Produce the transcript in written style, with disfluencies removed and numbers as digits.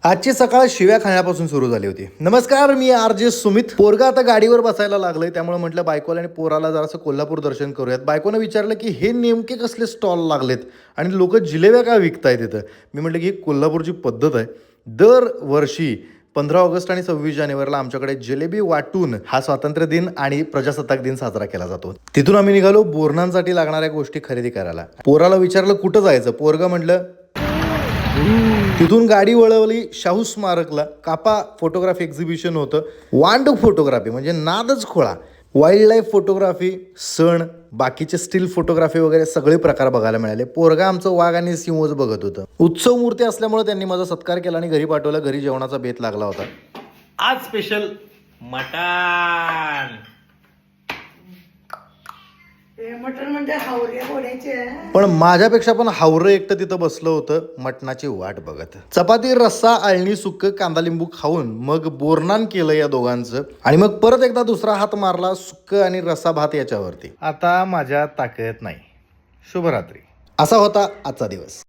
आजची सकाळ शिव्या खाण्यापासून सुरू झाली होती. नमस्कार, मी आरजे सुमित. पोरगा आता गाडीवर बसायला लागलंय, त्यामुळे म्हटलं बायकोला आणि पोराला जरासं कोल्हापूर दर्शन करूयात. बायकोनं विचारलं की हे नेमके कसले स्टॉल लागलेत आणि लोक जिलेब्या का विकतायत तिथं. मी म्हटलं की ही कोल्हापूरची पद्धत आहे. दरवर्षी 15 ऑगस्ट आणि 26 जानेवारीला आमच्याकडे जिलेबी वाटून हा स्वातंत्र्य दिन आणि प्रजासत्ताक दिन साजरा केला जातो. तिथून आम्ही निघालो बोरणांसाठी लागणाऱ्या गोष्टी खरेदी करायला. पोराला विचारलं कुठं जायचं. पोरगा म्हटलं तिथून गाडी वळवली शाहू स्मारकला. कापा फोटोग्राफी एक्झिबिशन होतं. वांड फोटोग्राफी म्हणजे नादच खोळा. वाईल्ड लाईफ फोटोग्राफी, सण, बाकीचे स्टील फोटोग्राफी वगैरे सगळे प्रकार बघायला मिळाले. पोरगा आमचं वाघ आणि सिंहच बघत होतं. उत्सव मूर्ती असल्यामुळे त्यांनी माझा सत्कार केला आणि घरी पाठवलं. घरी जेवणाचा बेत लागला होता. आज स्पेशल मटण. मटण म्हणजे हावरे घोड्याचे. पण माझ्यापेक्षा पण हावरं एकटं तिथं बसलं होतं मटणाची वाट बघत. चपाती, रस्सा, आळणी, सुक्क, कांदा लिंबू खाऊन मग बोरनान केलं या दोघांचं आणि मग परत एकदा दुसरा हात मारला सुक्क आणि रस्सा भात याच्यावरती. आता माझ्या ताकद नाही. शुभरात्री. असा होता आजचा दिवस.